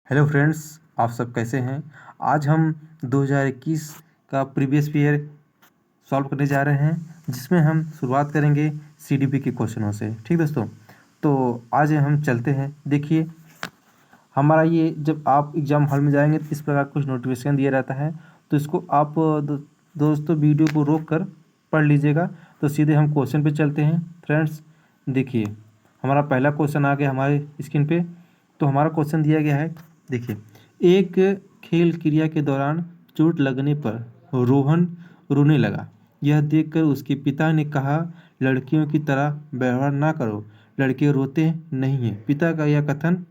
Hello friends, आप सब कैसे हैं। आज हम 2021 का प्रीवियस ईयर सॉल्व करने जा रहे हैं, जिसमें हम शुरुआत करेंगे सीडीपी के क्वेश्चनों से। ठीक दोस्तों, तो आज हम चलते हैं। देखिए, हमारा ये जब आप एग्ज़ाम हॉल में जाएंगे तो इस प्रकार कुछ नोटिफिकेशन दिया रहता है, तो इसको आप दोस्तों वीडियो को रोक कर पढ़ लीजिएगा। तो सीधे हम क्वेश्चन पे चलते हैं। फ्रेंड्स देखिए, हमारा पहला क्वेश्चन आ गया हमारे स्क्रीन पे। तो हमारा क्वेश्चन दिया गया है, देखिए, एक खेल क्रिया के दौरान चोट लगने पर रोहन रोने लगा। यह देखकर उसके पिता ने कहा, लड़कियों की तरह व्यवहार ना करो, लड़के रोते नहीं हैं। पिता का यह कथन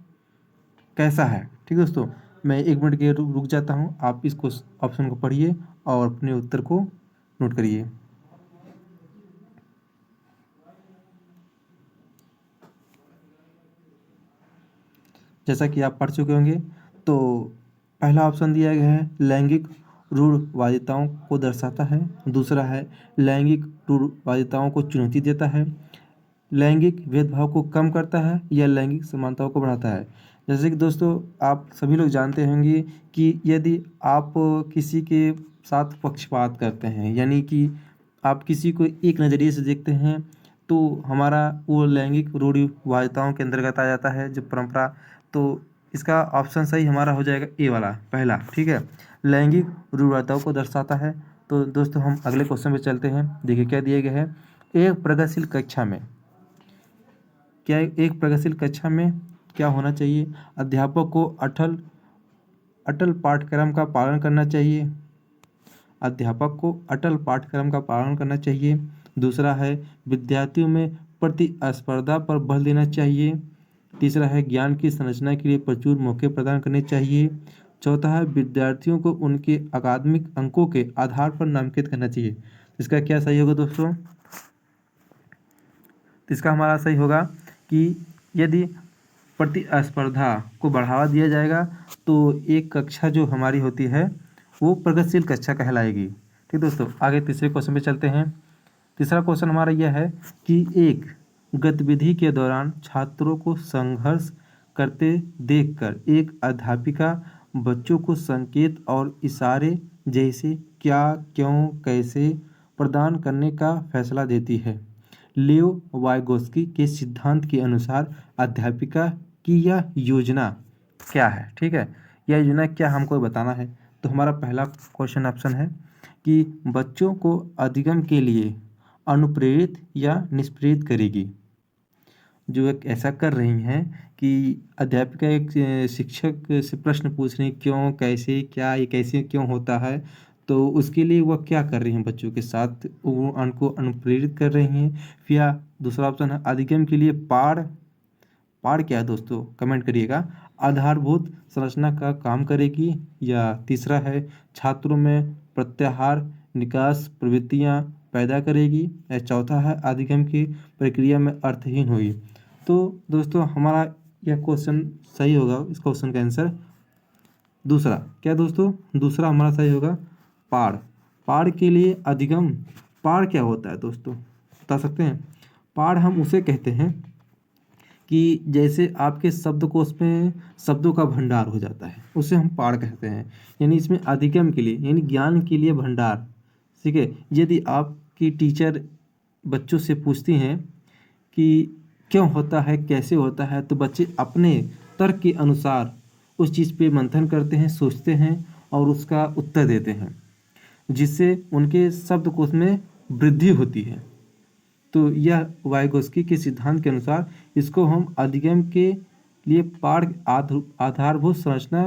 कैसा है। ठीक दोस्तों, मैं 1 मिनट के रुक जाता हूँ, आप इसको ऑप्शन को पढ़िए और अपने उत्तर को नोट करिए। जैसा कि आप पढ़ चुके होंगे, तो पहला ऑप्शन दिया गया है लैंगिक रूढ़वादिताओं को दर्शाता है। दूसरा है लैंगिक रूढ़वादिताओं को चुनौती देता है, लैंगिक भेदभाव को कम करता है, या लैंगिक समानताओं को बढ़ाता है। जैसे कि दोस्तों, आप सभी लोग जानते होंगे कि यदि आप किसी के साथ पक्षपात करते हैं, यानी कि आप किसी को एक नज़रिए से देखते हैं, तो हमारा वो लैंगिक रूढ़िवादिताओं के अंतर्गत आ जाता है, जो परंपरा। तो इसका ऑप्शन सही हमारा हो जाएगा ए वाला, पहला। ठीक है, लैंगिक रूढ़िवादिताओं को दर्शाता है। तो दोस्तों हम अगले क्वेश्चन पे चलते हैं। देखिए क्या दिया गया है, एक प्रगतिशील कक्षा में क्या होना चाहिए। अध्यापक को अटल अटल पाठ्यक्रम का पालन करना चाहिए। अध्यापक को अटल पाठ्यक्रम का पालन करना चाहिए। दूसरा है विद्यार्थियों में प्रतिस्पर्धा पर बल देना चाहिए। तीसरा है ज्ञान की संरचना के लिए प्रचुर मौके प्रदान करने चाहिए। चौथा है विद्यार्थियों को उनके अकादमिक अंकों के आधार पर नामांकित करना चाहिए। इसका क्या सही होगा दोस्तों। इसका हमारा सही होगा कि यदि प्रतिस्पर्धा को बढ़ावा दिया जाएगा तो एक कक्षा जो हमारी होती है वो प्रगतिशील कक्षा कहलाएगी। ठीक दोस्तों, आगे तीसरे क्वेश्चन पे चलते हैं। तीसरा क्वेश्चन हमारा यह है कि एक गतिविधि के दौरान छात्रों को संघर्ष करते देखकर एक अध्यापिका बच्चों को संकेत और इशारे जैसे क्या, क्यों, कैसे प्रदान करने का फैसला देती है। लियो वाइगोस्की के सिद्धांत के अनुसार अध्यापिका की यह योजना क्या है। ठीक है, यह योजना क्या हमको बताना है। तो हमारा पहला क्वेश्चन ऑप्शन है कि बच्चों को अधिगम के लिए अनुप्रेरित या निष्प्रेरित करेगी। जो एक ऐसा कर रही हैं कि अध्यापिका एक शिक्षक से प्रश्न पूछ रही, क्यों, कैसे, क्या, ये कैसे क्यों होता है। तो उसके लिए वह क्या कर रही हैं, बच्चों के साथ वो उनको अनुप्रेरित कर रही हैं। या दूसरा ऑप्शन है अधिगम के लिए पाढ़ पाढ़ क्या है दोस्तों, कमेंट करिएगा। आधारभूत संरचना का काम करेगी। या तीसरा है छात्रों में प्रत्याहार निकास प्रवृत्तियां पैदा करेगी। या चौथा है अधिगम की प्रक्रिया में अर्थहीन होगी। तो दोस्तों हमारा यह क्वेश्चन सही होगा, इस क्वेश्चन का आंसर दूसरा। क्या दोस्तों, दूसरा हमारा सही होगा, पाढ़। पाढ़ के लिए अधिगम। पाढ़ क्या होता है दोस्तों, बता सकते हैं। पाढ़ हम उसे कहते हैं कि जैसे आपके शब्दकोश में शब्दों का भंडार हो जाता है, उसे हम पाढ़ कहते हैं। यानी इसमें अधिगम के लिए, यानी ज्ञान के लिए भंडार। ठीक है, यदि आपकी टीचर बच्चों से पूछती हैं कि क्यों होता है, कैसे होता है, तो बच्चे अपने तर्क के अनुसार उस चीज़ पे मंथन करते हैं, सोचते हैं और उसका उत्तर देते हैं, जिससे उनके शब्दकोश में वृद्धि होती है। तो यह वाइगोस्की के सिद्धांत के अनुसार इसको हम अधिगम के लिए पाढ़ आधारभूत संरचना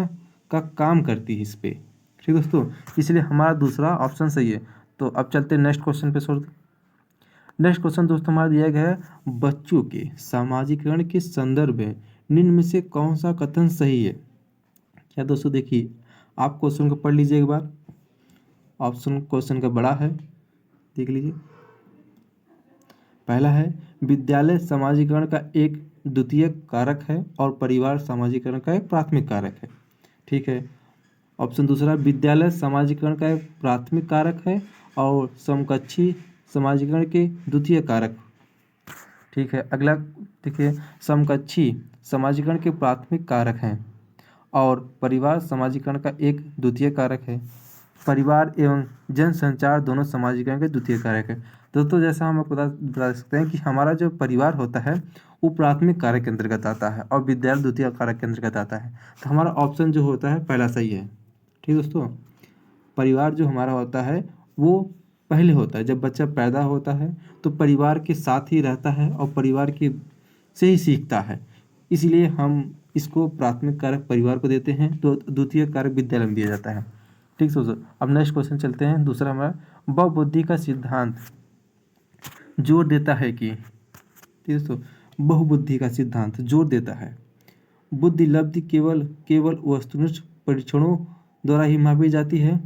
का काम करती है इस पे। ठीक दोस्तों, इसलिए हमारा दूसरा ऑप्शन सही है। तो अब चलते हैं नेक्स्ट क्वेश्चन पे। नेक्स्ट क्वेश्चन दोस्तों हमारा दिया गया है, बच्चों के सामाजिकरण के संदर्भ में निम्न में से कौन सा कथन सही है। क्या दोस्तों, देखिए आप क्वेश्चन को पढ़ लीजिए एक बार। ऑप्शन क्वेश्चन का बड़ा है, देख लीजिए। पहला है विद्यालय सामाजिकरण का एक द्वितीयक कारक है और परिवार सामाजिकरण का एक प्राथमिक कारक है। ठीक है। ऑप्शन दूसरा, विद्यालय सामाजिकरण का एक प्राथमिक कारक है और समकक्षी सामाजिकरण के द्वितीय कारक। ठीक है, अगला देखिए, समकक्षी सामाजिकरण के प्राथमिक कारक हैं और परिवार समाजीकरण का एक द्वितीय कारक है। परिवार एवं जनसंचार दोनों समाजीकरण के द्वितीय कारक है। दोस्तों जैसा हम आपको बता सकते हैं कि हमारा जो परिवार होता है वो प्राथमिक कारक के अंतर्गत आता है और विद्यालय द्वितीय कारक के अंतर्गत आता है। तो हमारा ऑप्शन जो होता है पहला सही है। ठीक दोस्तों, परिवार जो हमारा होता है वो पहले होता है। जब बच्चा पैदा होता है तो परिवार के साथ ही रहता है और परिवार के से ही सीखता है, इसलिए हम इसको प्राथमिक कारक परिवार को देते हैं, तो द्वितीय कारक विद्यालय में दिया जाता है। ठीक दोस्तों, अब नेक्स्ट क्वेश्चन चलते हैं। दूसरा हमारा बहुबुद्धि का सिद्धांत जोर देता है कि, ठीक दोस्तों, बहुबुद्धि का सिद्धांत जोर देता है बुद्धि लब्धि केवल वस्तुनिष्ठ परीक्षणों द्वारा ही मापी जाती है।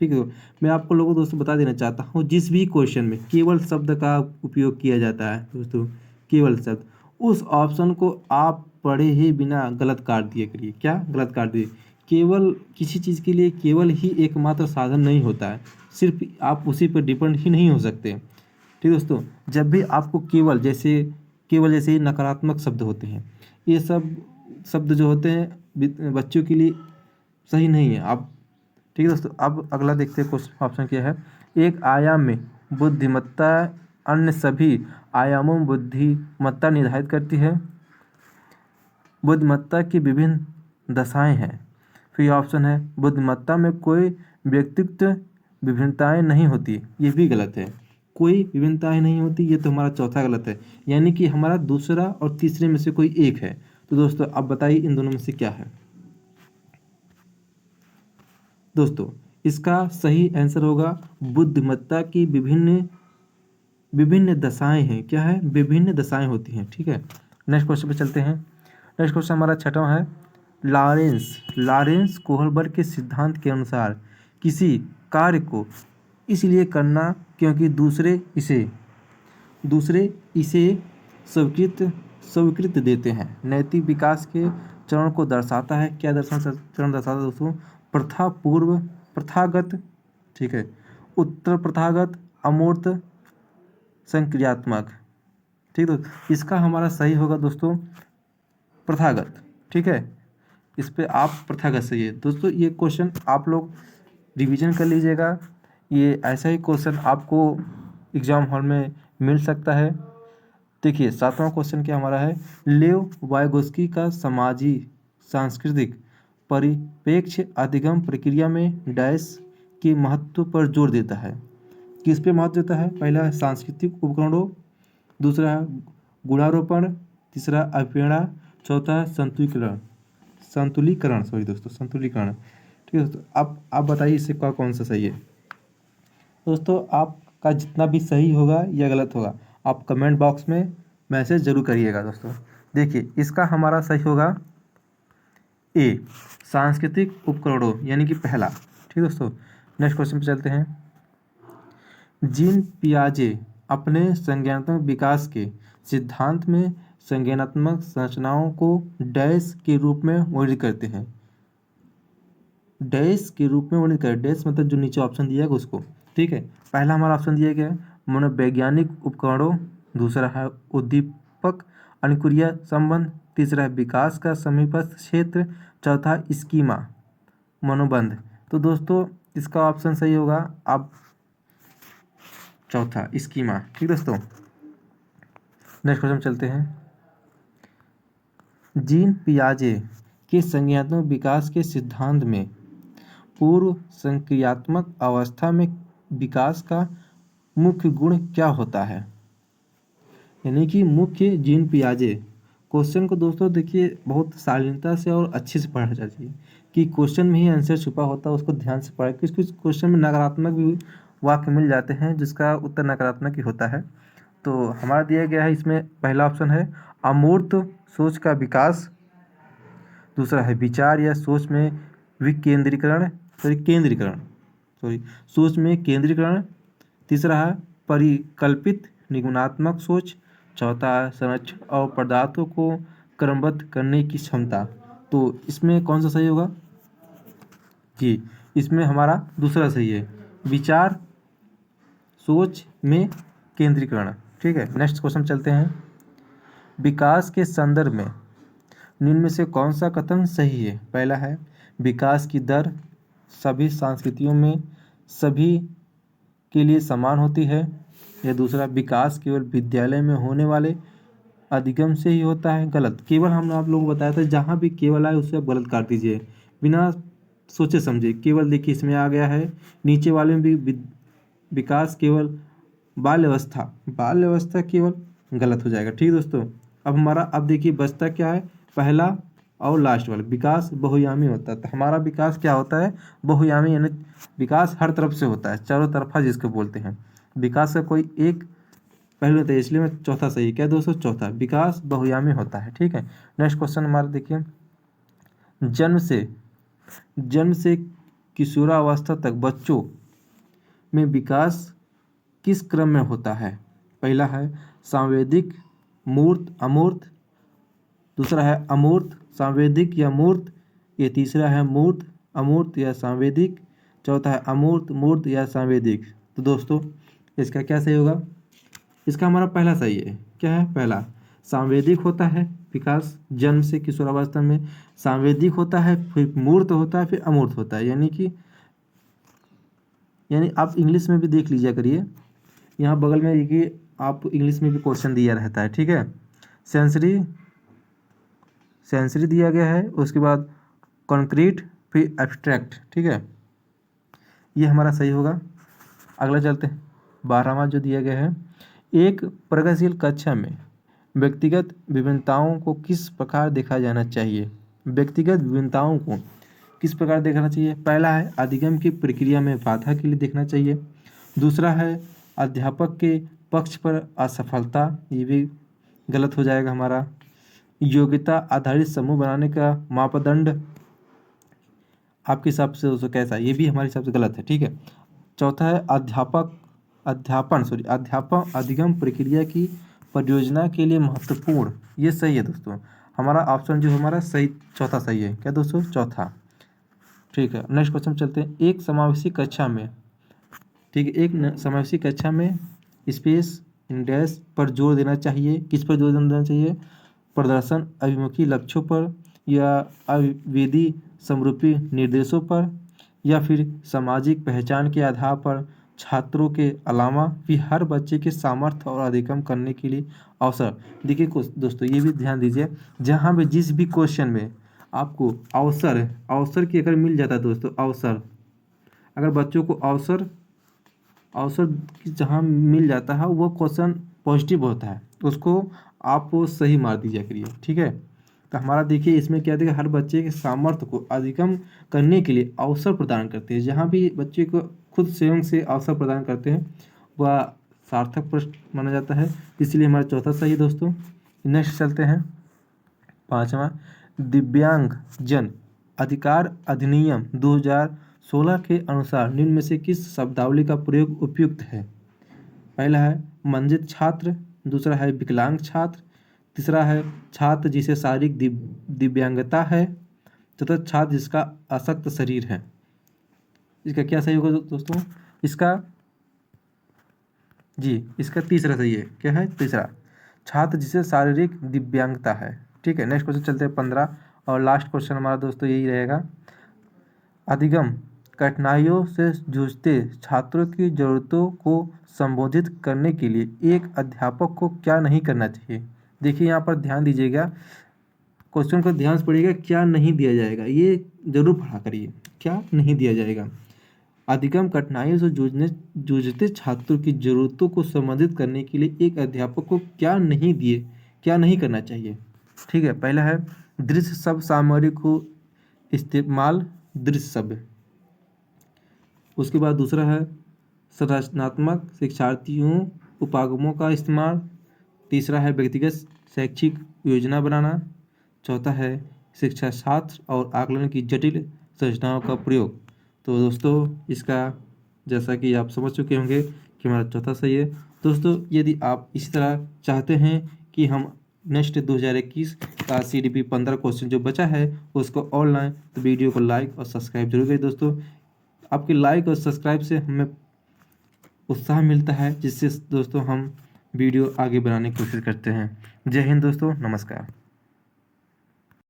ठीक है, मैं आपको लोगों दोस्तों बता देना चाहता हूँ, जिस भी क्वेश्चन में केवल शब्द का उपयोग किया जाता है दोस्तों, केवल शब्द, उस ऑप्शन को आप पढ़े ही बिना गलत काट दिए करिए। क्या गलत काट दिए? केवल किसी चीज़ के लिए केवल ही एकमात्र साधन नहीं होता है, सिर्फ आप उसी पर डिपेंड ही नहीं हो सकते। ठीक दोस्तों, जब भी आपको केवल जैसे ही नकारात्मक शब्द होते हैं, ये सब शब्द जो होते हैं बच्चों के लिए सही नहीं है। आप ठीक है दोस्तों, अब अगला देखते हैं क्वेश्चन ऑप्शन क्या है। एक आयाम में बुद्धिमत्ता अन्य सभी आयामों में बुद्धिमत्ता निर्धारित करती है। बुद्धिमत्ता की विभिन्न दशाएं हैं। फिर ऑप्शन है बुद्धिमत्ता में कोई व्यक्तित्व विभिन्नताएं नहीं होती, ये भी गलत है। कोई विभिन्नताएं नहीं होती, ये तो हमारा चौथा गलत है, यानी कि हमारा दूसरा और तीसरे में से कोई एक है। तो दोस्तों अब बताइए इन दोनों में से क्या है। दोस्तों इसका सही आंसर होगा बुद्धिमत्ता की विभिन्न दशाएं हैं। क्या है? विभिन्न दशाएं होती हैं। ठीक है, नेक्स्ट क्वेश्चन पे चलते हैं। नेक्स्ट क्वेश्चन हमारा छठवां है। लॉरेंस कोहलबर्ग के सिद्धांत के अनुसार किसी कार्य को इसलिए करना क्योंकि दूसरे इसे स्वीकृत देते हैं, नैतिक विकास के चरण को दर्शाता है। क्या चरण दर्शाता है दोस्तों? प्रथागत, ठीक है, उत्तर प्रथागत, अमूर्त, संक्रियात्मक। ठीक है, इसका हमारा सही होगा दोस्तों प्रथागत। ठीक है, इस पे आप प्रथागत सही है। दोस्तों ये क्वेश्चन आप लोग रिवीजन कर लीजिएगा, ये ऐसा ही क्वेश्चन आपको एग्जाम हॉल में मिल सकता है। देखिए सातवां क्वेश्चन क्या हमारा है। लेव वाइगोस्की का सामाजिक सांस्कृतिक परिप्रेक्ष्य अधिगम प्रक्रिया में डैश के महत्व पर जोर देता है। किस पे महत्व देता है? पहला है सांस्कृतिक उपकरणों, दूसरा है गुणारोपण, तीसरा अभिप्रेरणा, चौथा है संतुलीकरण। ठीक है दोस्तों, आप बताइए इससे कौन सा सही है। दोस्तों आपका जितना भी सही होगा या गलत होगा आप कमेंट बॉक्स में मैसेज जरूर करिएगा। दोस्तों देखिए इसका हमारा सही होगा ए, सांस्कृतिक उपकरणों, यानी कि पहला। ठीक दोस्तों, नेक्स्ट क्वेश्चन पे चलते हैं। जीन पियाजे अपने संज्ञानात्मक विकास के सिद्धांत में संज्ञानात्मक संरचनाओं को डैश के रूप में वर्णित करते हैं। डैश के रूप में वर्णित करें, डैश मतलब जो नीचे ऑप्शन दिया है उसको। ठीक है, पहला हमारा ऑप्शन दिया गया है मनोवैज्ञानिक उपकरणों, दूसरा है उद्दीपक अनुक्रिया संबंध, तीसरा है विकास का समीपस्थ क्षेत्र, चौथा स्कीमा मनोबंध। तो दोस्तों इसका ऑप्शन सही होगा आप चौथा स्कीमा। ठीक दोस्तों, नेक्स्ट क्वेश्चन चलते हैं। जीन पियाजे के संज्ञानात्मक विकास के सिद्धांत में पूर्व संक्रियात्मक अवस्था में विकास का मुख्य गुण क्या होता है? यानी कि मुख्य जीन पियाजे। क्वेश्चन को दोस्तों देखिए बहुत शालीनता से और अच्छे से पढ़ना चाहिए कि क्वेश्चन में ही आंसर छुपा होता है, उसको ध्यान से पढ़ें। कुछ क्वेश्चन में नकारात्मक भी वाक्य मिल जाते हैं जिसका उत्तर नकारात्मक ही होता है। तो हमारा दिया गया है इसमें पहला ऑप्शन है अमूर्त सोच का विकास, दूसरा है विचार या सोच में सोच में केंद्रीकरण, तीसरा है परिकल्पित निगुणात्मक सोच, चौथा है संरक्षण और पदार्थों को क्रमबद्ध करने की क्षमता। तो इसमें कौन सा सही होगा? जी इसमें हमारा दूसरा सही है, विचार सोच में केंद्रीकरण। ठीक है, नेक्स्ट क्वेश्चन चलते हैं। विकास के संदर्भ में निम्न में से कौन सा कथन सही है? पहला है विकास की दर सभी संस्कृतियों में सभी के लिए समान होती है, या दूसरा विकास केवल विद्यालय में होने वाले अधिगम से ही होता है। गलत। केवल हमने आप लोगों को बताया था, जहाँ भी केवल आए उसे आप गलत काट दीजिए बिना सोचे समझे। केवल देखिए इसमें आ गया है, नीचे वाले में भी विकास केवल बाल्य अवस्था केवल, गलत हो जाएगा। ठीक है दोस्तों, अब देखिए बचता क्या है, पहला और लास्ट वाला विकास बहुयामी होता है। तो हमारा विकास क्या होता है, बहुयामी, यानी विकास हर तरफ से होता है, चारों तरफा जिसको बोलते हैं। विकास का कोई एक पहलू होता है, इसलिए मैं चौथा सही है। क्या दोस्तों? चौथा, विकास बहुयामी होता है। ठीक है, नेक्स्ट क्वेश्चन हमारा देखिए, जन्म से किशोरावस्था तक बच्चों में विकास किस क्रम में होता है? पहला है सांवेदिक, मूर्त, अमूर्त, दूसरा है अमूर्त, सांवेदिक या मूर्त, ये तीसरा है मूर्त, अमूर्त या सांवेदिक, चौथा है अमूर्त, मूर्त या सांवेदिक। तो दोस्तों इसका क्या सही होगा? इसका हमारा पहला सही है। क्या है? पहला सांवेदिक होता है विकास जन्म से किशोरावस्था में, सांवेदिक होता है, फिर मूर्त होता है, फिर अमूर्त होता है। यानी आप इंग्लिश में भी देख लीजिए करिए, यहाँ बगल में देखिए आप इंग्लिश में भी क्वेश्चन दिया रहता है। ठीक है, सेंसरी दिया गया है, उसके बाद कॉन्क्रीट, फिर एब्स्ट्रैक्ट। ठीक है, ये हमारा सही होगा। अगला चलते हैं, 12वां जो दिया गया है, एक प्रगतिशील कक्षा में व्यक्तिगत विभिन्नताओं को किस प्रकार देखा जाना चाहिए? व्यक्तिगत विभिन्नताओं को किस प्रकार देखना चाहिए? पहला है अधिगम की प्रक्रिया में बाधा के लिए देखना चाहिए, दूसरा है अध्यापक के पक्ष पर असफलता, ये भी गलत हो जाएगा हमारा, योग्यता आधारित समूह बनाने का मापदंड आपके हिसाब से दोस्तों कैसा है? ये भी हमारे हिसाब से गलत है। ठीक है, चौथा है अध्यापन अधिगम प्रक्रिया की परियोजना के लिए महत्वपूर्ण, ये सही है दोस्तों। हमारा ऑप्शन जो हमारा सही चौथा सही है। क्या दोस्तों? चौथा। ठीक है, नेक्स्ट क्वेश्चन चलते हैं, एक समावेशी कक्षा में, ठीक है, एक समावेशी कक्षा में स्पेस इंडेक्स पर जोर देना चाहिए। किस पर जोर देना चाहिए? प्रदर्शन अभिमुखी लक्ष्यों पर, या अविवेदी समरूपी निर्देशों पर, या फिर सामाजिक पहचान के आधार पर छात्रों के अलावा भी हर बच्चे के सामर्थ्य और अधिगम करने के लिए अवसर। देखिए दोस्तों ये भी ध्यान दीजिए, जहाँ भी जिस भी क्वेश्चन में आपको अवसर की अगर मिल जाता है दोस्तों, अगर बच्चों को अवसर जहाँ मिल जाता है वो क्वेश्चन पॉजिटिव होता है, उसको आप सही मार दीजिए करिए। ठीक है, तो हमारा देखिए इसमें क्या देखिए, हर बच्चे के सामर्थ्य को अधिगम करने के लिए अवसर प्रदान करते हैं। जहाँ भी बच्चे को खुद स्वयं से अवसर प्रदान करते हैं वह सार्थक प्रश्न माना जाता है, इसलिए हमारा चौथा सही है दोस्तों। नेक्स्ट चलते हैं, 5वां, दिव्यांग जन अधिकार अधिनियम 2016 के अनुसार निम्न में से किस शब्दावली का प्रयोग उपयुक्त है? पहला है वंचित छात्र, दूसरा है विकलांग छात्र, तीसरा है छात्र जिसे शारीरिक दिव्यांगता है, चौथा छात्र जिसका अशक्त शरीर है। इसका क्या सही होगा दोस्तों? इसका तीसरा सही है। क्या है? तीसरा, छात्र जिसे शारीरिक दिव्यांगता है। ठीक है, नेक्स्ट क्वेश्चन चलते हैं 15 और लास्ट क्वेश्चन हमारा दोस्तों यही रहेगा, अधिगम कठिनाइयों से जूझते छात्रों की ज़रूरतों को संबोधित करने के लिए एक अध्यापक को क्या नहीं करना चाहिए? देखिए यहाँ पर ध्यान दीजिएगा, क्वेश्चन को ध्यान से पढ़िएगा, क्या नहीं दिया जाएगा ये जरूर पढ़ा करिए, क्या नहीं दिया जाएगा। अधिगम कठिनाइयों से जूझते छात्रों की ज़रूरतों को संबोधित करने के लिए एक अध्यापक को क्या नहीं करना चाहिए? ठीक है, पहला है दृश्य शब्द सामग्री को इस्तेमाल, दृश्य शब्द। उसके बाद दूसरा है संरचनात्मक शिक्षार्थियों उपागमों का इस्तेमाल, तीसरा है व्यक्तिगत शैक्षिक योजना बनाना, चौथा है शिक्षा शास्त्र और आकलन की जटिल संरचनाओं का प्रयोग। तो दोस्तों इसका जैसा कि आप समझ चुके होंगे कि हमारा चौथा सही है। दोस्तों यदि आप इसी तरह चाहते हैं कि हम नेक्स्ट 2021 का CDP 15 क्वेश्चन जो बचा है उसको ऑनलाइन, तो वीडियो को लाइक और सब्सक्राइब जरूर करें दोस्तों। आपके लाइक और सब्सक्राइब से हमें उत्साह मिलता है, जिससे दोस्तों हम वीडियो आगे बनाने की कोशिश करते हैं। जय हिंद दोस्तों, नमस्कार।